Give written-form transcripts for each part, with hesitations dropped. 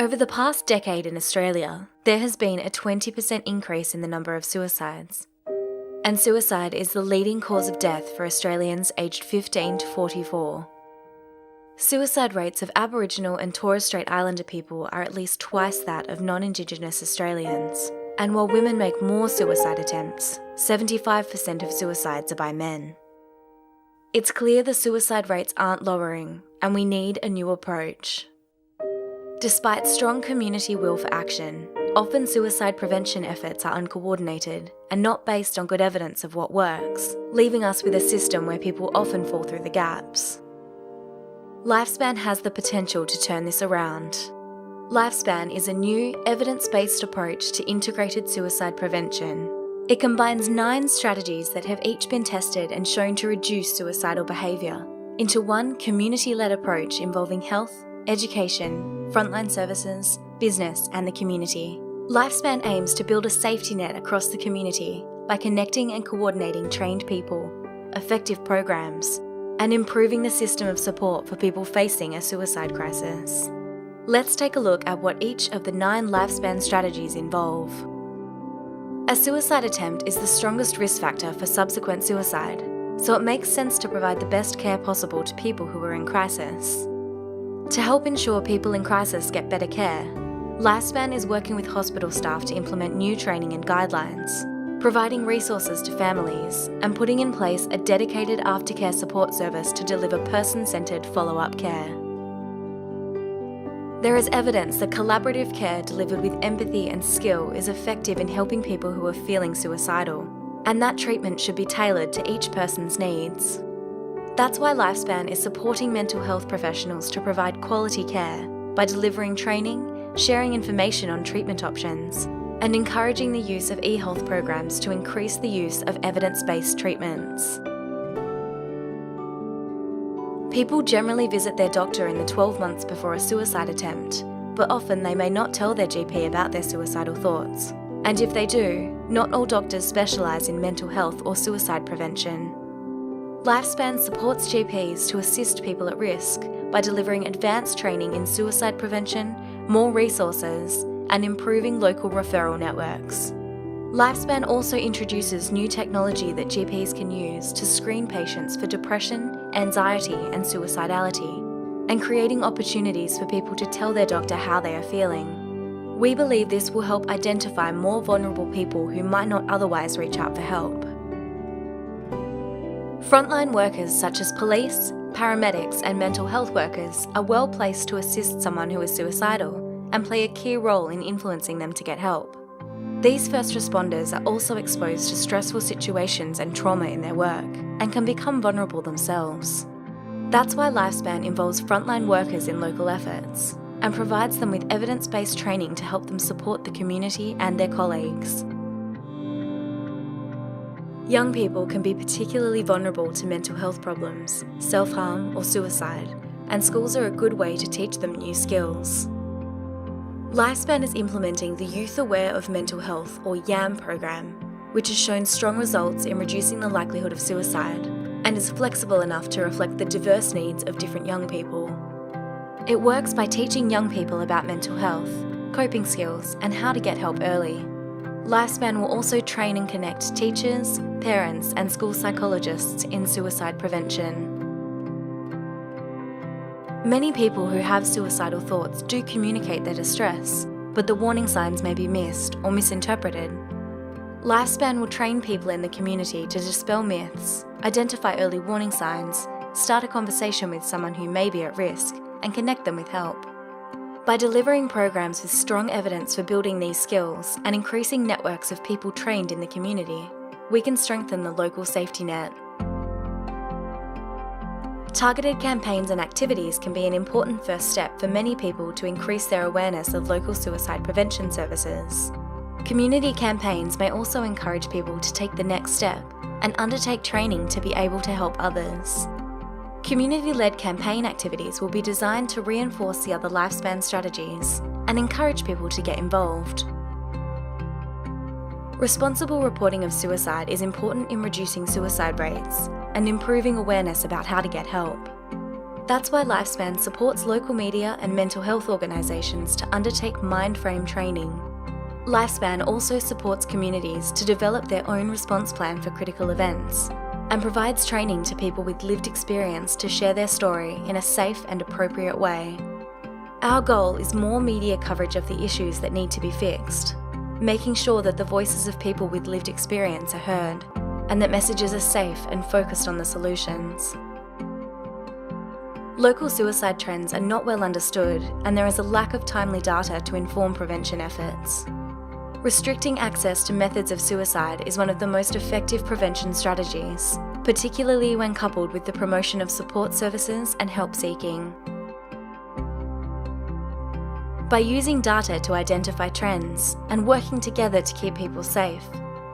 Over the past decade in Australia, there has been a 20% increase in the number of suicides. And suicide is the leading cause of death for Australians aged 15 to 44. Suicide rates of Aboriginal and Torres Strait Islander people are at least twice that of non-Indigenous Australians. And while women make more suicide attempts, 75% of suicides are by men. It's clear the suicide rates aren't lowering, and we need a new approach. Despite strong community will for action, often suicide prevention efforts are uncoordinated and not based on good evidence of what works, leaving us with a system where people often fall through the gaps. LifeSpan has the potential to turn this around. LifeSpan is a new, evidence-based approach to integrated suicide prevention. It combines 9 strategies that have each been tested and shown to reduce suicidal behaviour into one community-led approach involving health, education, frontline services, business and the community. LifeSpan aims to build a safety net across the community by connecting and coordinating trained people, effective programs, and improving the system of support for people facing a suicide crisis. Let's take a look at what each of the 9 LifeSpan strategies involve. A suicide attempt is the strongest risk factor for subsequent suicide, so it makes sense to provide the best care possible to people who are in crisis. To help ensure people in crisis get better care, LifeSpan is working with hospital staff to implement new training and guidelines, providing resources to families, and putting in place a dedicated aftercare support service to deliver person-centred follow-up care. There is evidence that collaborative care delivered with empathy and skill is effective in helping people who are feeling suicidal, and that treatment should be tailored to each person's needs. That's why LifeSpan is supporting mental health professionals to provide quality care by delivering training, sharing information on treatment options, and encouraging the use of e-health programs to increase the use of evidence-based treatments. People generally visit their doctor in the 12 months before a suicide attempt, but often they may not tell their GP about their suicidal thoughts. And if they do, not all doctors specialise in mental health or suicide prevention. LifeSpan supports GPs to assist people at risk by delivering advanced training in suicide prevention, more resources, and improving local referral networks. LifeSpan also introduces new technology that GPs can use to screen patients for depression, anxiety, and suicidality, and creating opportunities for people to tell their doctor how they are feeling. We believe this will help identify more vulnerable people who might not otherwise reach out for help. Frontline workers such as police, paramedics and mental health workers are well placed to assist someone who is suicidal and play a key role in influencing them to get help. These first responders are also exposed to stressful situations and trauma in their work and can become vulnerable themselves. That's why LifeSpan involves frontline workers in local efforts and provides them with evidence-based training to help them support the community and their colleagues. Young people can be particularly vulnerable to mental health problems, self-harm or suicide, and schools are a good way to teach them new skills. LifeSpan is implementing the Youth Aware of Mental Health or YAM program, which has shown strong results in reducing the likelihood of suicide and is flexible enough to reflect the diverse needs of different young people. It works by teaching young people about mental health, coping skills, and how to get help early. LifeSpan will also train and connect teachers, parents, and school psychologists in suicide prevention. Many people who have suicidal thoughts do communicate their distress, but the warning signs may be missed or misinterpreted. LifeSpan will train people in the community to dispel myths, identify early warning signs, start a conversation with someone who may be at risk, and connect them with help. By delivering programs with strong evidence for building these skills and increasing networks of people trained in the community, we can strengthen the local safety net. Targeted campaigns and activities can be an important first step for many people to increase their awareness of local suicide prevention services. Community campaigns may also encourage people to take the next step and undertake training to be able to help others. Community-led campaign activities will be designed to reinforce the other LifeSpan strategies and encourage people to get involved. Responsible reporting of suicide is important in reducing suicide rates and improving awareness about how to get help. That's why LifeSpan supports local media and mental health organisations to undertake mindframe training. LifeSpan also supports communities to develop their own response plan for critical events and provides training to people with lived experience to share their story in a safe and appropriate way. Our goal is more media coverage of the issues that need to be fixed, making sure that the voices of people with lived experience are heard and that messages are safe and focused on the solutions. Local suicide trends are not well understood, and there is a lack of timely data to inform prevention efforts. Restricting access to methods of suicide is one of the most effective prevention strategies, particularly when coupled with the promotion of support services and help seeking. By using data to identify trends and working together to keep people safe,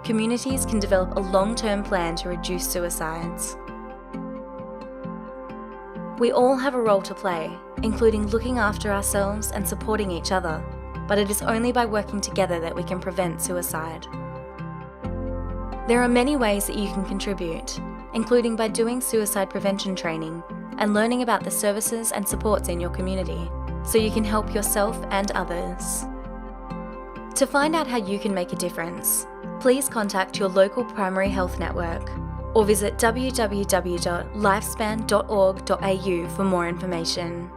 communities can develop a long-term plan to reduce suicides. We all have a role to play, including looking after ourselves and supporting each other, but it is only by working together that we can prevent suicide. There are many ways that you can contribute, including by doing suicide prevention training and learning about the services and supports in your community, so you can help yourself and others. To find out how you can make a difference, please contact your local primary health network or visit www.lifespan.org.au for more information.